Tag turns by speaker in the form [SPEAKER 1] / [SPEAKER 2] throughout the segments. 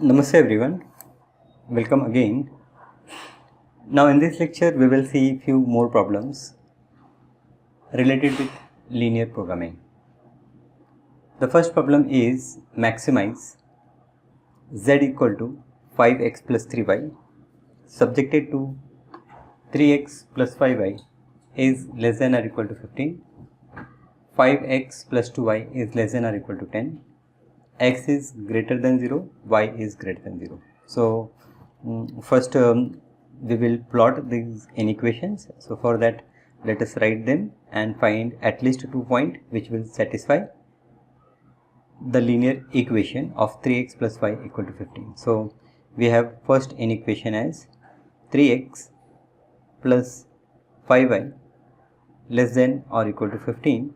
[SPEAKER 1] Namaste everyone, welcome again. Now in this lecture we will see few more problems related with linear programming. The first problem is maximize z equal to 5x plus 3y subjected to 3x plus 5y is less than or equal to 15, 5x plus 2y is less than or equal to 10, x is greater than 0, y is greater than 0. So first we will plot these inequations. So for that let us write them and find at least 2 points which will satisfy the linear equation of 3x plus y equal to 15. So we have first inequation as 3x plus 5y less than or equal to 15.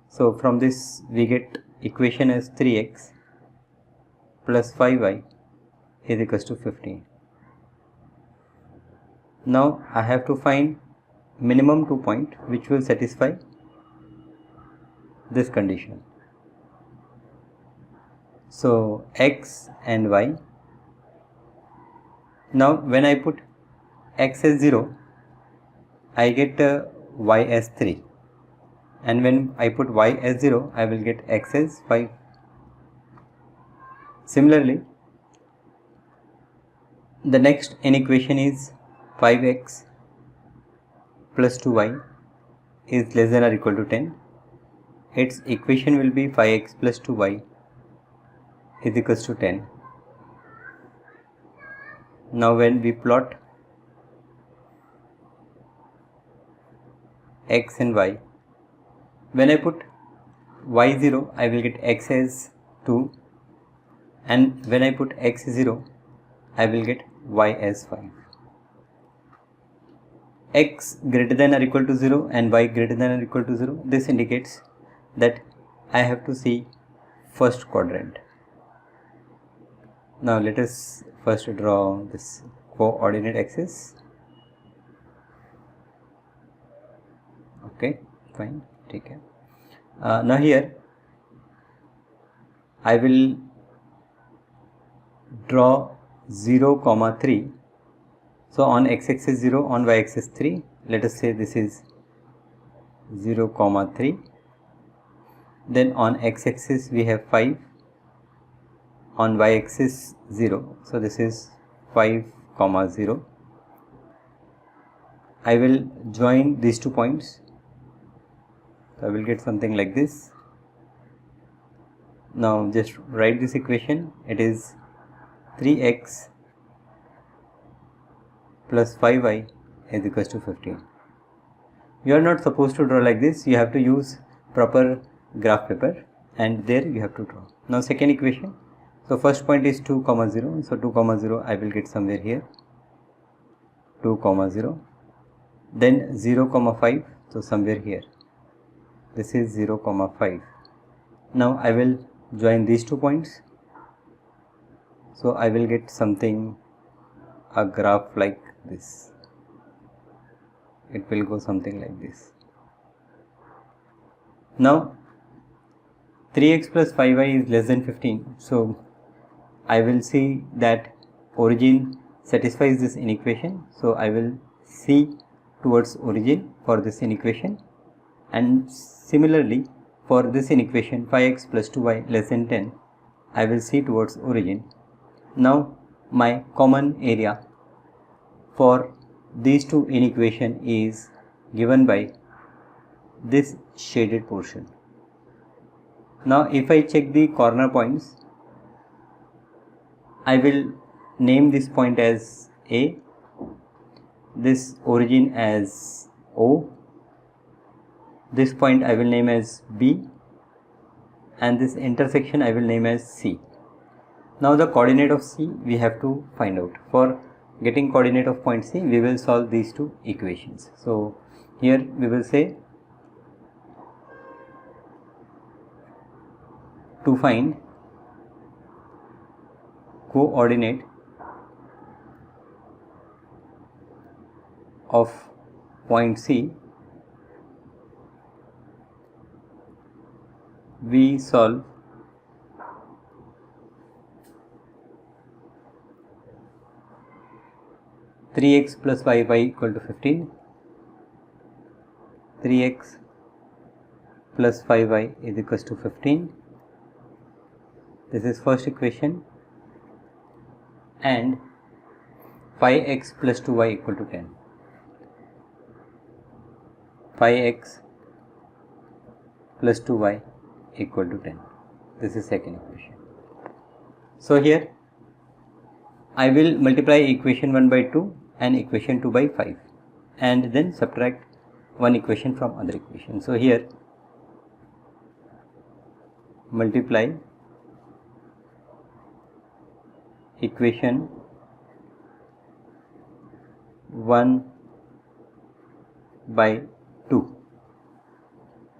[SPEAKER 1] So from this we get equation as 3x plus 5y is equals to 15. Now I have to find minimum 2 points which will satisfy this condition. So x and y. Now when I put x as 0, I get y as 3, and when I put y as 0, I will get x as 5. Similarly, the next inequation is 5x plus 2y is less than or equal to 10. Its equation will be 5x plus 2y is equals to 10. Now when we plot x and y, when I put y0, I will get x as 2, and when I put x 0, I will get y as 5. X greater than or equal to 0 and y greater than or equal to 0, this indicates that I have to see first quadrant. Now let us first draw this coordinate axis. Okay, fine, take care. Now here I will draw 0, 3. So on x-axis 0, on y-axis 3. Let us say this is 0, 3. Then on x-axis we have 5. On y-axis 0. So this is 5, 0. I will join these 2 points. So I will get something like this. Now just write this equation. It is 3x plus 5y is equals to 15. You are not supposed to draw like this. You have to use proper graph paper, and there you have to draw. Now second equation. So first point is 2, 0. So 2, 0 I will get somewhere here. 2, 0. Then 0, 5. So somewhere here. This is 0, 5. Now I will join these 2 points. So I will get something, a graph like this. It will go something like this. Now 3x plus 5y is less than 15. So I will see that origin satisfies this inequation. So I will see towards origin for this inequation, and similarly for this inequation 5x plus 2y less than 10, I will see towards origin. Now my common area for these 2 inequation is given by this shaded portion. Now if I check the corner points, I will name this point as A, this origin as O, this point I will name as B, and this intersection I will name as C. Now the coordinate of C we have to find out. For getting coordinate of point C, we will solve these 2 equations. So here we will say, to find coordinate of point C, we solve 3x plus 5y equal to 15. 3x plus 5y is equals to 15. This is first equation, and 5x plus 2y equal to 10. 5x plus 2y equal to 10. This is second equation. So here I will multiply equation 1 by 2 and equation 2 by 5 and then subtract one equation from other equation. So here multiply equation 1 by 2.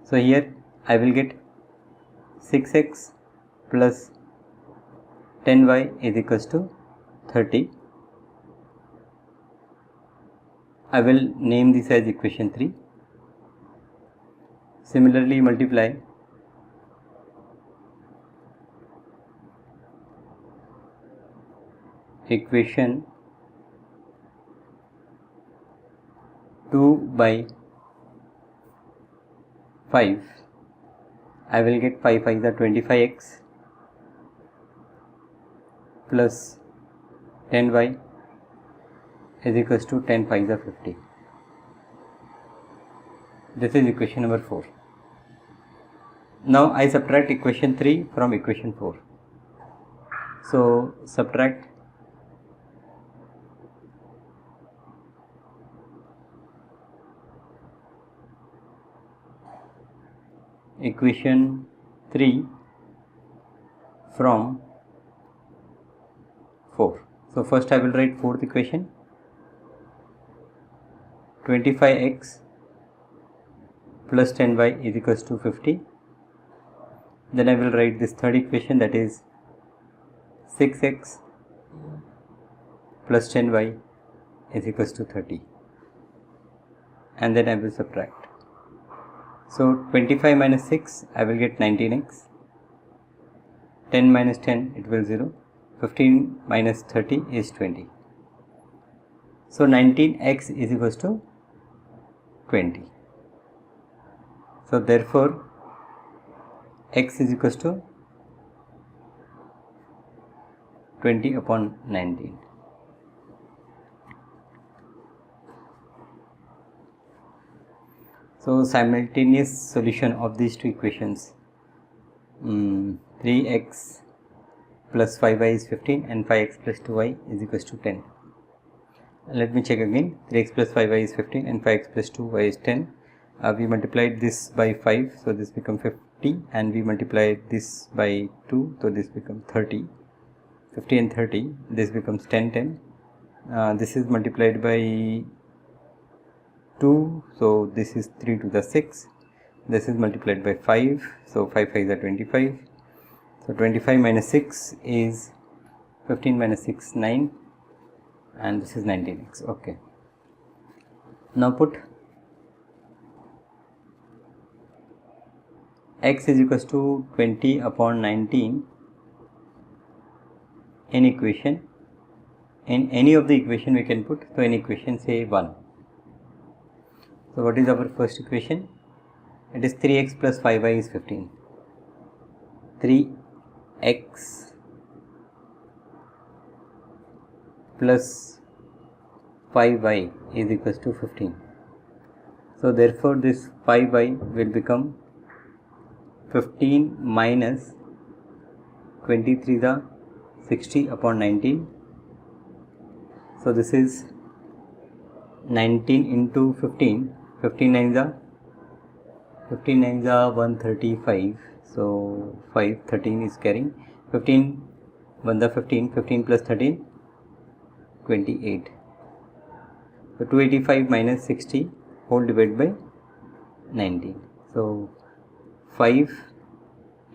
[SPEAKER 1] So here I will get 6x plus 10y is equals to 30. I will name this as equation 3. Similarly multiply equation 2 by 5. I will get 5 5 is 25x plus 10y is equals to 10 5 is 50. This is equation number 4. Now I subtract equation 3 from equation 4. So subtract equation 3 from 4. So first I will write fourth equation, 25x plus 10y is equals to 50. Then I will write this third equation, that is 6x plus 10y is equals to 30, and then I will subtract. So 25 minus 6 I will get 19x, 10 minus 10 it will 0, 15 minus 30 is 20. So 19x is equals to 20. So therefore x is equals to 20 upon 19. So simultaneous solution of these two equations, 3x plus 5y is 15 and 5x plus 2y is equals to 10. Let me check again. 3x plus 5y is 15 and 5x plus 2y is 10. We multiplied this by 5, so this becomes 50, and we multiplied this by 2, so this becomes 30. 50 and 30, this becomes 10. This is multiplied by 2, so this is 3 to the 6. This is multiplied by 5, so 5 5 is 25. So 25 minus 6 is 15 minus 6 9, and this is 19x. Okay. Now put x is equals to 20 upon 19 in equation. In any of the equation we can put. So in equation say 1. So what is our first equation? It is 3x plus 5y is 15. 3x plus 5y is equals to 15. So therefore this 5y will become 15 minus 23 the 60 upon 19. So this is 19 into 15. 15 9 the 135. So 5 13 is carrying. 15 1 the 15. 15 plus 13 28. So 285 minus 60 whole divided by 19. So 5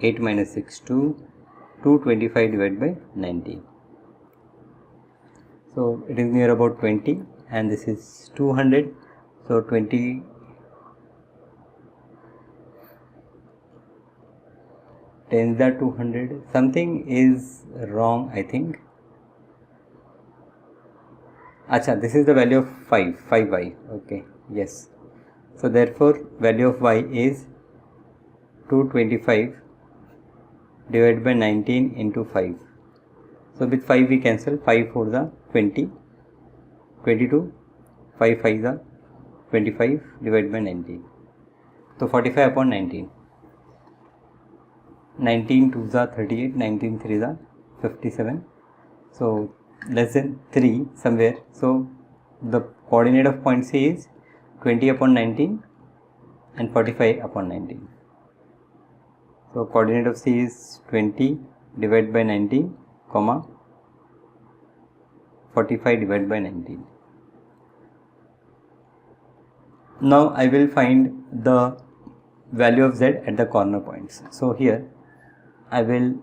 [SPEAKER 1] 8 minus 6 2 225 divided by 19. So it is near about 20, and this is 200. So 20 10 the 200. Something is wrong, I think. Acha, this is the value of 5y. Okay, yes. So therefore value of y is 225 divided by 19 into 5. So with 5 we cancel, 5 4 the 20, 22, 5 5 the 25 divided by 19. So 45 upon 19. 19 2 the 38, 19 3 the 57. So less than 3 somewhere. So the coordinate of point C is 20 upon 19 and 45 upon 19. So coordinate of C is 20 divided by 19, comma 45 divided by 19. Now I will find the value of Z at the corner points. So here I will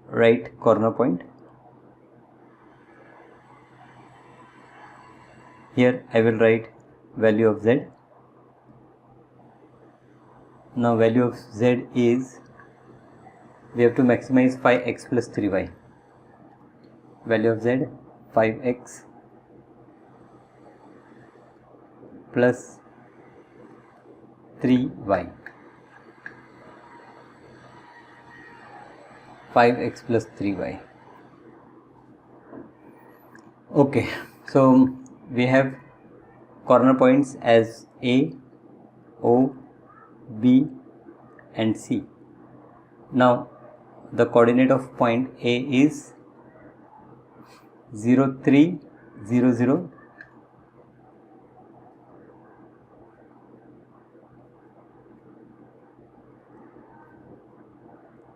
[SPEAKER 1] write corner point. Here I will write value of Z. Now value of Z is, we have to maximize 5x plus 3y. Value of Z 5x plus 3y. 5x plus 3y. Okay, so we have corner points as A, O, B and C. Now the coordinate of point A is 0 3 0 0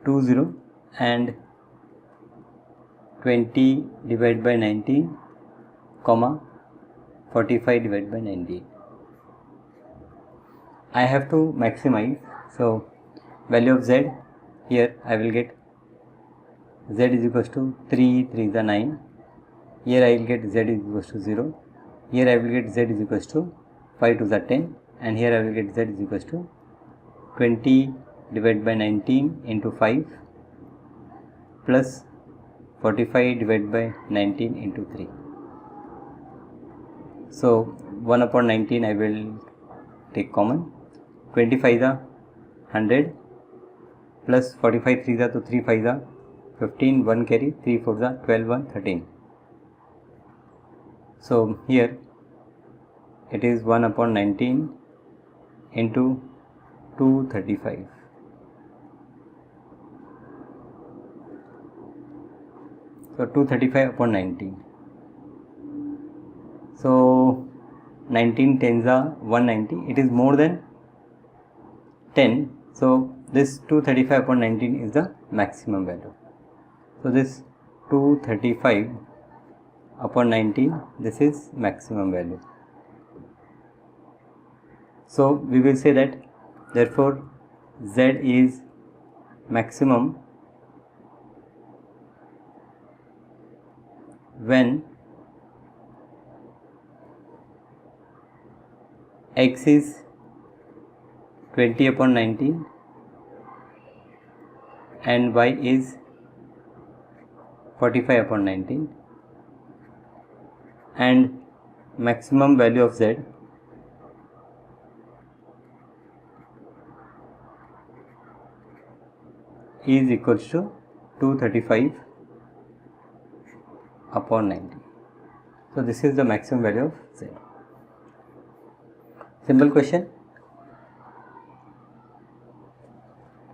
[SPEAKER 1] 2 0 and 20 divided by 19, comma 45 divided by 19. I have to maximize, so value of Z, here I will get Z is equals to 3 3 is 9, here I will get Z is equals to 0, here I will get Z is equals to 5 to the 10, and here I will get Z is equals to 20 divided by 19 into 5 plus 45 divided by 19 into 3. So 1 upon 19 I will take common, 25 the 100 plus 45 3 the to 3 5 the 15, 1 carry, 3 4 the 12, 1 13. So here it is 1 upon 19 into 235. So 235 upon 19. So 19 tens are 190. It is more than 10. So this 235 upon 19 is the maximum value. So this 235 upon 19, this is maximum value. So we will say that therefore Z is maximum when x is 20 upon 19 and y is 45 upon 19, and maximum value of Z is equals to 235 upon 90. So this is the maximum value of Z. Simple question.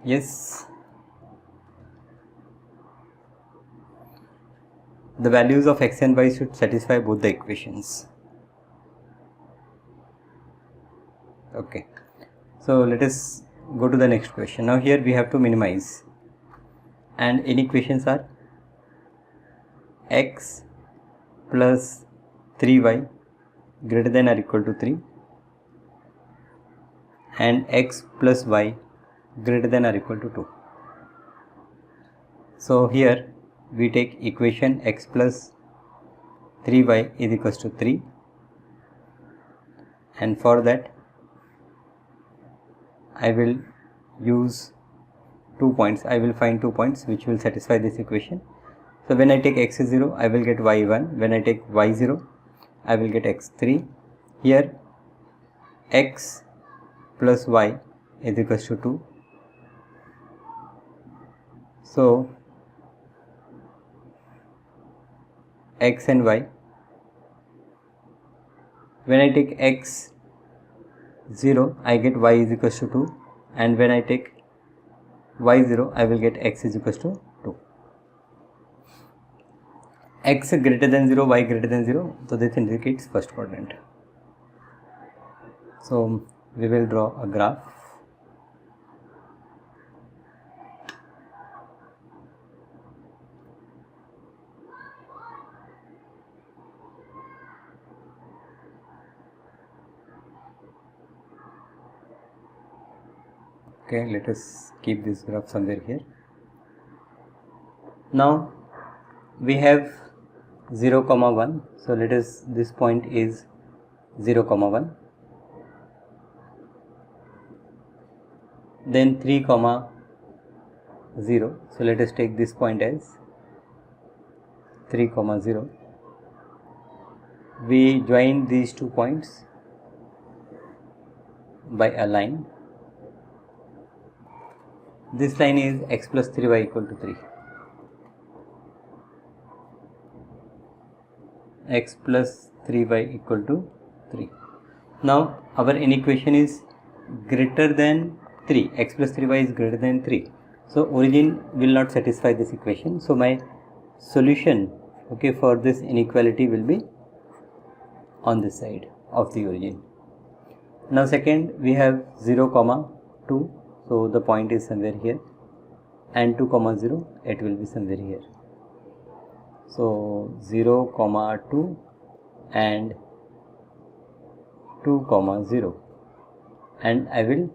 [SPEAKER 1] Yes. The values of x and y should satisfy both the equations. Okay. So let us go to the next question. Now here we have to minimize, and inequations are x plus 3y greater than or equal to 3 and x plus y greater than or equal to 2. So here we take equation x plus 3y is equals to 3, and for that I will use 2 points. I will find 2 points which will satisfy this equation. So when I take x is 0, I will get y 1. When I take y 0, I will get x3. Here x plus y is equals to 2. So x and y, when I take x 0, I get y is equals to 2, and when I take y 0, I will get x is equals to 2. X greater than 0, y greater than 0, so this indicates first quadrant. So we will draw a graph. Okay, let us keep this graph somewhere here. Now we have 0, 1, so let us, this point is 0, 1. Then 3, 0, so let us take this point as 3, 0. We join these 2 points by a line. This line is x plus 3y equal to 3. X plus 3y equal to 3. Now our inequation is greater than 3. X plus 3y is greater than 3. So origin will not satisfy this equation. So my solution, okay, for this inequality will be on this side of the origin. Now second, we have 0, 2. So the point is somewhere here, and 2, 0, it will be somewhere here. So 0, 2 and 2, 0, and I will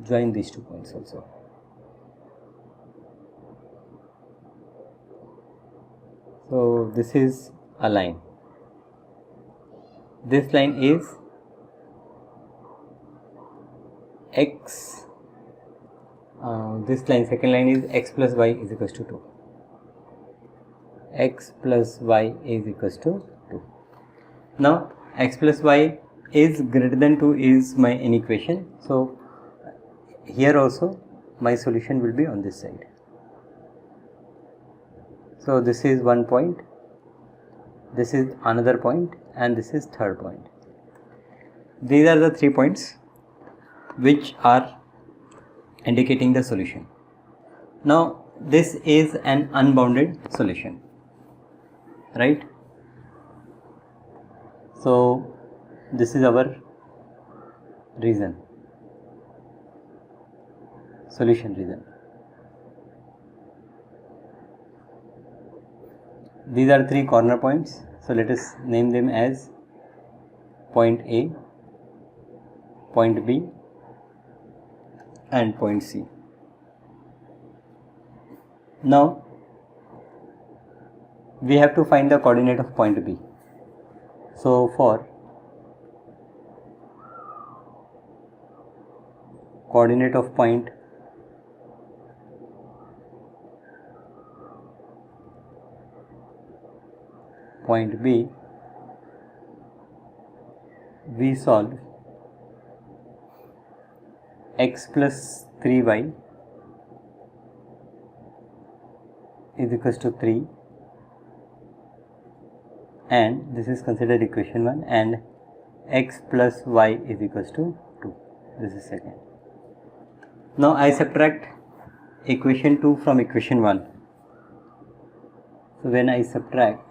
[SPEAKER 1] join these 2 points also. So this is a line. This line is x. This line, second line, is x plus y is equals to 2. X plus y is equals to 2. Now x plus y is greater than 2 is my inequation. So here also my solution will be on this side. So this is one point, this is another point, and this is third point. These are the 3 points which are indicating the solution. Now this is an unbounded solution, right? So this is our reason, solution reason. These are 3 corner points, so let us name them as point A, point B, and point C. Now we have to find the coordinate of point B. So for coordinate of point B, we solve x plus 3y is equals to 3, and this is considered equation 1, and x plus y is equals to 2. This is second. Now I subtract equation 2 from equation 1. So when I subtract,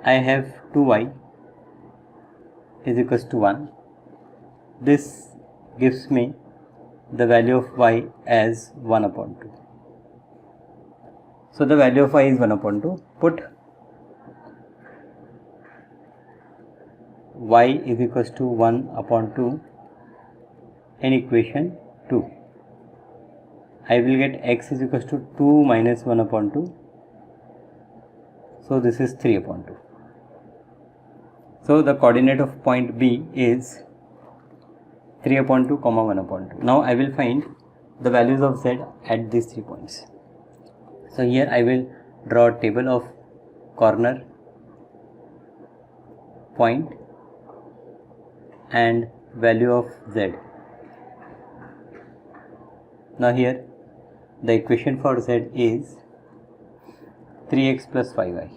[SPEAKER 1] I have 2y is equals to 1. This gives me the value of y as 1 upon 2. So the value of y is 1 upon 2. Put y is equals to 1 upon 2 in equation 2. I will get x is equals to 2 minus 1 upon 2. So this is 3 upon 2. So the coordinate of point B is 3 upon 2, 1 upon 2. Now I will find the values of z at these 3 points. So here I will draw a table of corner point and value of z. Now here the equation for z is 3x plus 5y.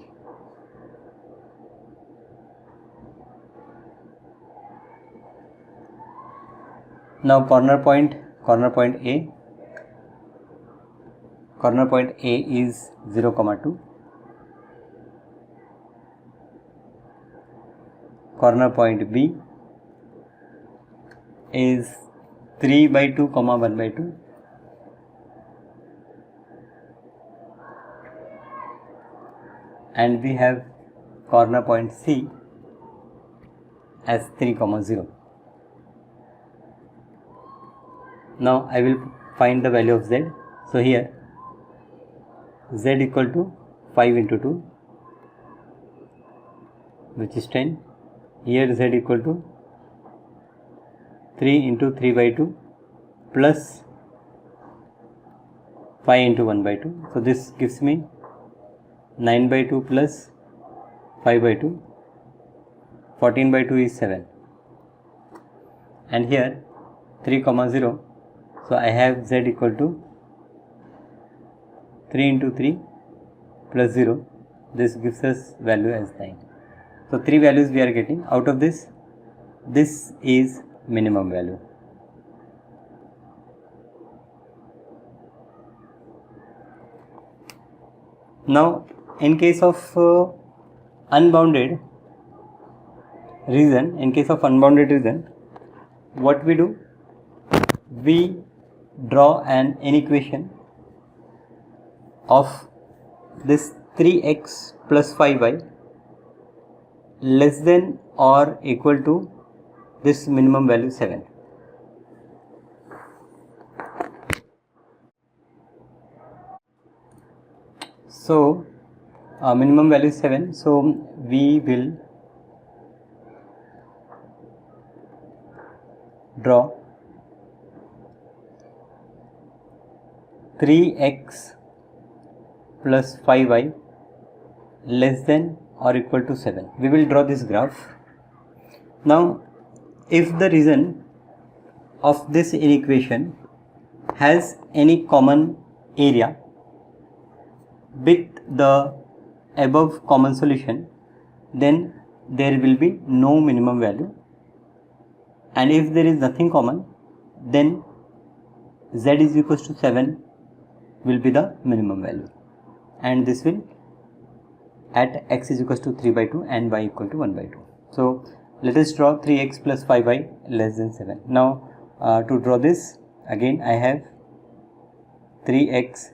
[SPEAKER 1] Now corner point A. Corner point A is 0, 2. Corner point B is 3 by 2, 1 by 2. And we have corner point C as 3, 0. Now I will find the value of z. So here z equal to 5 into 2, which is 10. Here z equal to 3 into 3 by 2 plus 5 into 1 by 2. So this gives me 9 by 2 plus 5 by 2. 14 by 2 is 7. And here 3, 0. So I have z equal to 3 into 3 plus 0. This gives us value as 9. So 3 values we are getting. Out of this is minimum value. Now in case of unbounded region, what we do? We draw an inequation of this 3x plus 5y less than or equal to this minimum value 7. So minimum value is 7. So we will draw 3x plus 5y less than or equal to 7. We will draw this graph. Now if the region of this inequation has any common area with the above common solution, then there will be no minimum value, and if there is nothing common, then z is equals to 7 will be the minimum value, and this will at x is equals to 3 by 2 and y equal to 1 by 2. So let us draw 3x plus 5y less than 7. Now to draw this, again I have 3x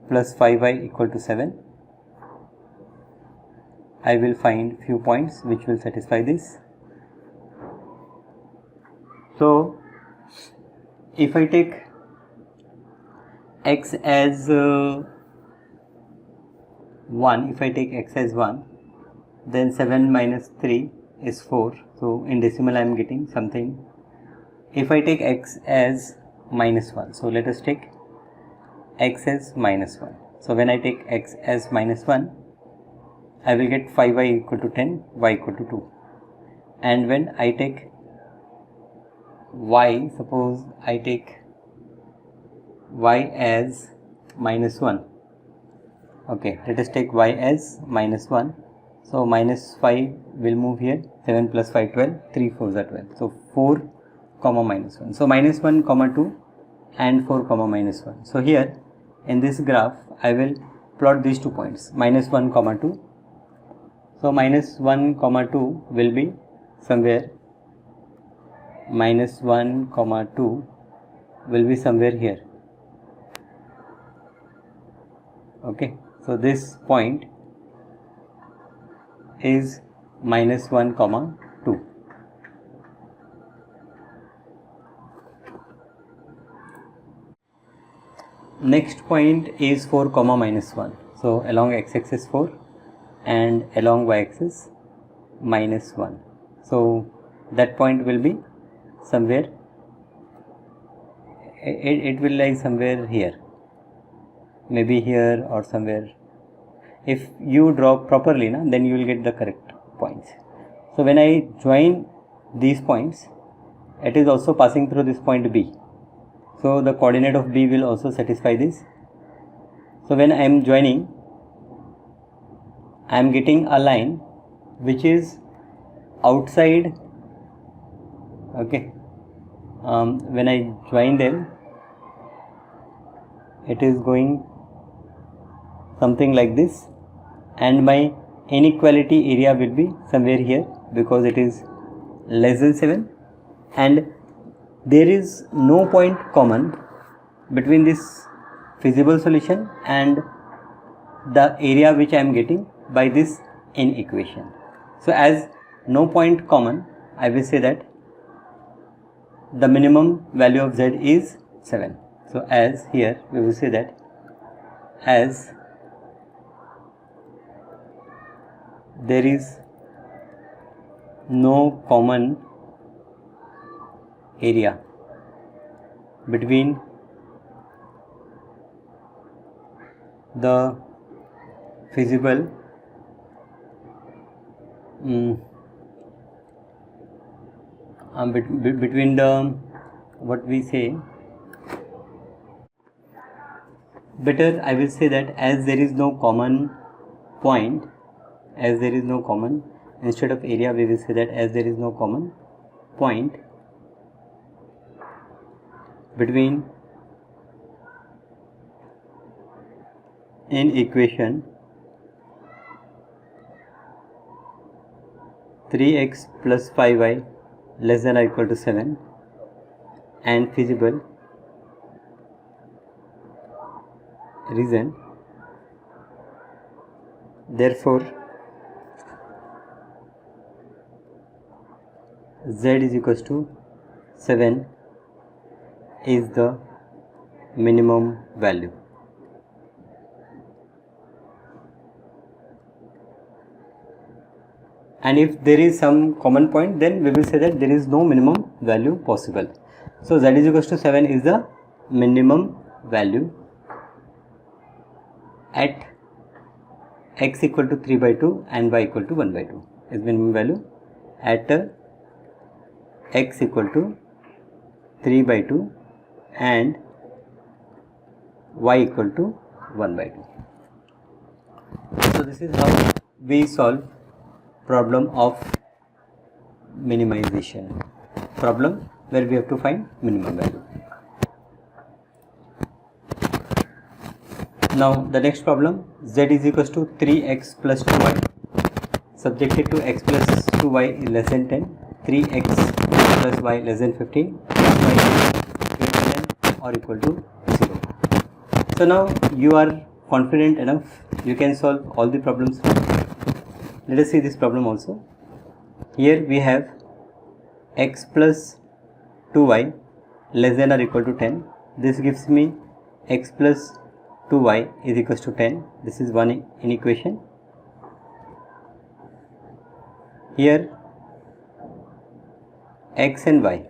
[SPEAKER 1] plus 5y equal to 7. I will find few points which will satisfy this. So if I take x as 1, then 7 minus 3 is 4. So in decimal I am getting something. If I take x as minus 1, so let us take x as minus 1. So when I take x as minus 1, I will get 5y equal to 10, y equal to 2. And when I take y, suppose I take y as minus 1. Okay, let us take y as minus 1. So minus 5 will move here, 7 plus 5, 12, 3 4s are 12. So 4 comma minus 1. So minus 1 comma 2 and 4 comma minus 1. So here in this graph I will plot these 2 points, minus 1 comma 2. So minus 1 comma 2 will be somewhere, minus 1 comma 2 will be somewhere here. Okay, so this point is minus 1 comma 2. Next point is 4 comma minus 1. So along x-axis 4 and along y-axis minus 1. So that point will be somewhere, it will lie somewhere here, maybe here or somewhere. If you draw properly, then you will get the correct points. So when I join these points, it is also passing through this point B. So the coordinate of B will also satisfy this. So when I am joining, I am getting a line which is outside. Okay. When I join them, it is going something like this, and my inequality area will be somewhere here because it is less than 7, and there is no point common between this feasible solution and the area which I am getting by this inequation. So as no point common, I will say that the minimum value of z is 7. So as here we will say that as there is no common area between the feasible between the what we say, better I will say that as there is no common point, as there is no common, instead of area we will say that as there is no common point between in equation 3x plus 5y less than or equal to 7 and feasible reason, therefore z is equals to 7 is the minimum value. And if there is some common point, then we will say that there is no minimum value possible. So z is equals to 7 is the minimum value at x equal to 3 by 2 and y equal to 1 by 2 is minimum value at x equal to 3 by 2 and y equal to 1 by 2. So this is how we solve problem of minimization, problem where we have to find minimum value. Now the next problem, z is equals to 3x plus 2y subjected to x plus 2y is less than 10, 3x plus y less than 15, y is greater than or equal to 0. So now you are confident enough, you can solve all the problems. Let us see this problem also. Here we have x plus 2y less than or equal to 10. This gives me x plus 2y is equals to 10. This is one inequation. Here x and y.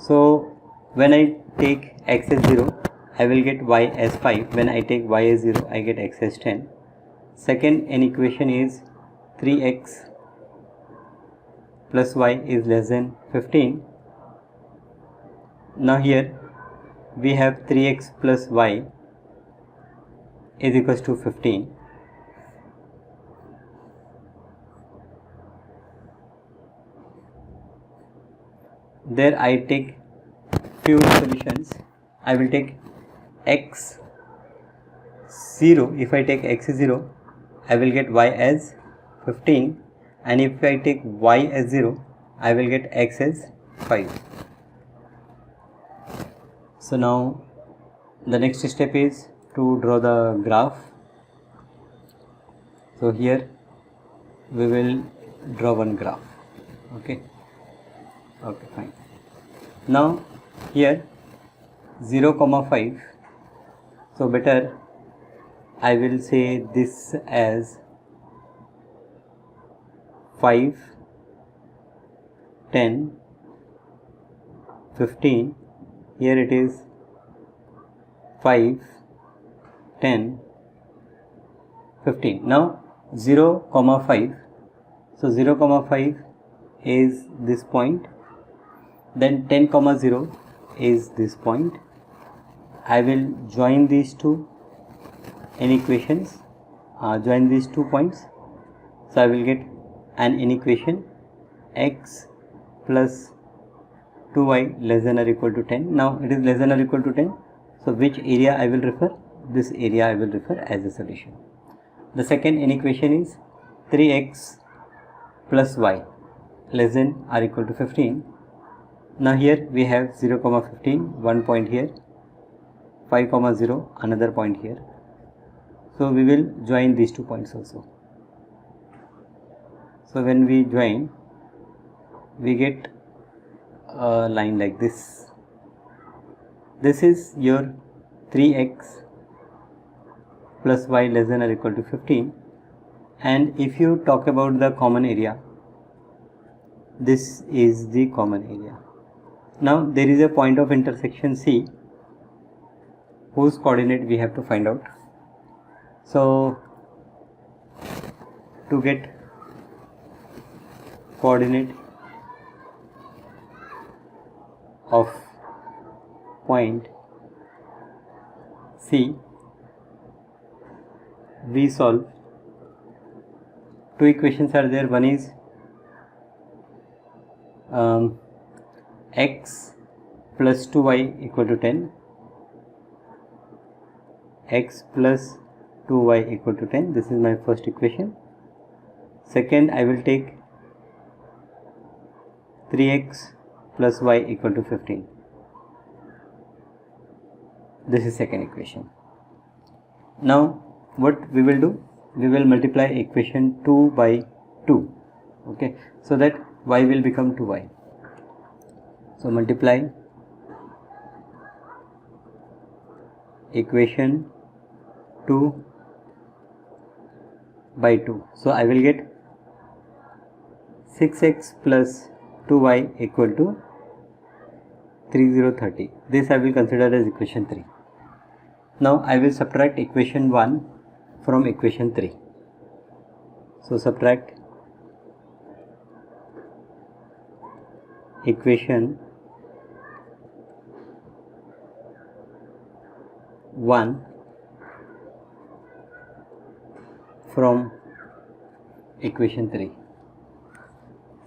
[SPEAKER 1] So when I take x as 0, I will get y as 5. When I take y as 0, I get x as 10. Second inequation is 3x plus y is less than 15. Now here we have 3x plus y is equals to 15. There I take few solutions. I will take x 0. If I take x is 0, I will get y as 15, and if I take y as 0, I will get x as 5. So now the next step is to draw the graph. So here we will draw one graph. Okay, fine. Now here 0, 5. So better I will say this as 5, 10, 15. Here it is 5, 10, 15. Now 0, 5 So 0, 5 is this point, then 10, 0 is this point. I will join these two inequations, join these 2 points. So I will get an inequation x plus 2y less than or equal to 10. Now it is less than or equal to 10. So which area I will refer? This area I will refer as a solution. The second inequation is 3x plus y less than or equal to 15. Now here we have 0, 15, one point here, 5, 0, another point here. So we will join these 2 points also. So when we join, we get a line like this. This is your 3x plus y less than or equal to 15. And if you talk about the common area, this is the common area. Now there is a point of intersection C whose coordinate we have to find out. So to get coordinate of point C, we solve. 2 equations are there. One is x plus 2y equal to 10, x plus 2y equal to 10. This is my first equation. Second, I will take 3x plus y equal to 15. This is second equation. Now what we will do? We will multiply equation 2 by 2. Okay, so that y will become 2y. So multiply equation 2 by 2. So I will get 6x plus 2y equal to 3030. This I will consider as equation 3. Now I will subtract equation 1 from equation 3. So subtract equation 1 from equation 3.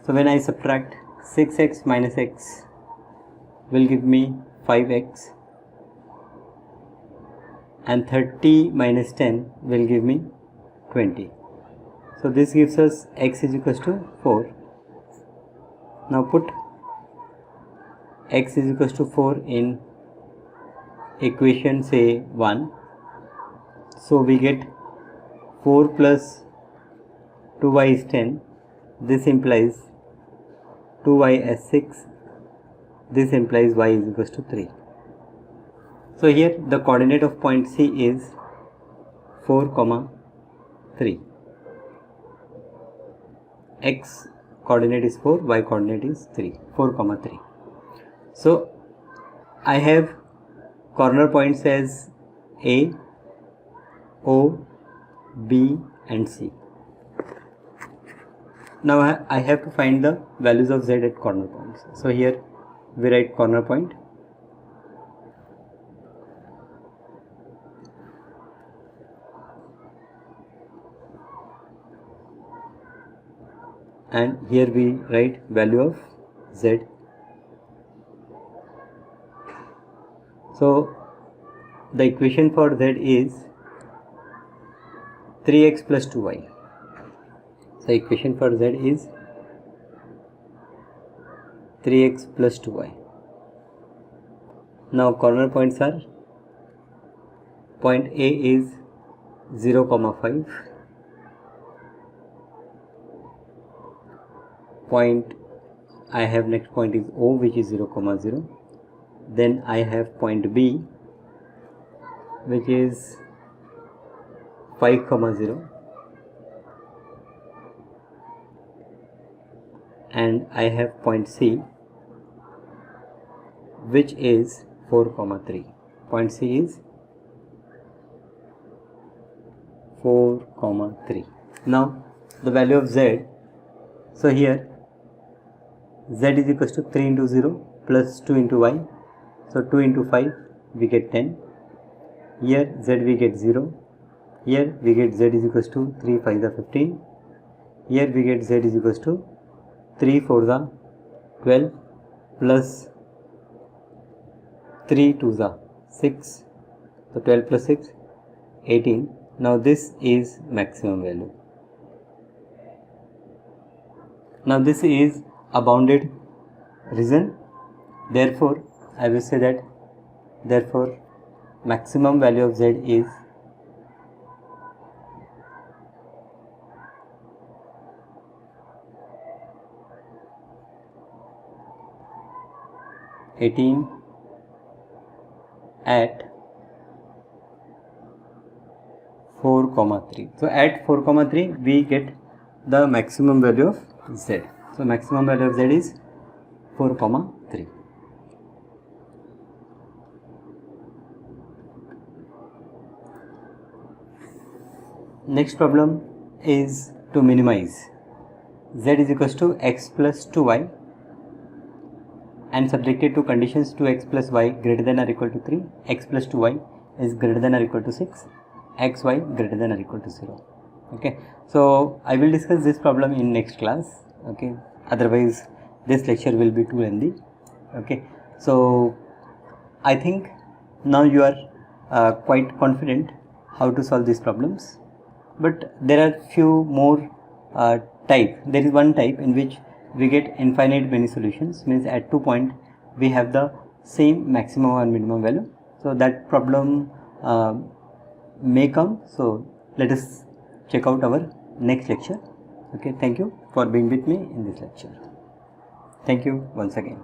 [SPEAKER 1] So when I subtract 6x minus x will give me 5x, and 30 minus 10 will give me 20. So this gives us x is equals to 4. Now put x is equals to 4 in equation say 1. So we get 4 plus 2y is 10. This implies 2y as 6. This implies y is equals to 3. So here the coordinate of point C is 4, 3. X coordinate is 4, y coordinate is 3, 4, 3. So I have corner points as A, O, B and C. Now I have to find the values of Z at corner points. So here we write corner point. And here we write value of Z. So the equation for Z is 3x plus 2y. So equation for Z is 3x plus 2y. Now corner points are, point A is 0, 5. Point I have next point is O, which is 0, 0. Then I have point B, which is 5, 0. And I have point C, which is 4, 3. Point C is 4, 3. Now the value of Z So here z is equals to 3 into 0 plus 2 into y. So 2 into 5 we get 10. Here z we get 0. Here we get z is equals to 3 5 the 15. Here we get z is equals to 3 4 the 12 plus 3 2 the 6. So 12 plus 6 18. Now this is maximum value. Now this is a bounded region. Therefore I will say that therefore maximum value of z is 18 at 4,3. So at 4,3 we get the maximum value of z. So maximum value of z is 4,3. Next problem is to minimize. Z is equals to x plus 2y and subjected to conditions 2x plus y greater than or equal to 3, x plus 2y is greater than or equal to 6, xy greater than or equal to 0. Okay, so I will discuss this problem in next class. Okay, otherwise this lecture will be too lengthy. Okay, so I think now you are quite confident how to solve these problems, but there are few more type. There is one type in which we get infinite many solutions, means at 2 points we have the same maximum or minimum value. So that problem may come. So let us check out our next lecture. Okay, thank you for being with me in this lecture. Thank you once again.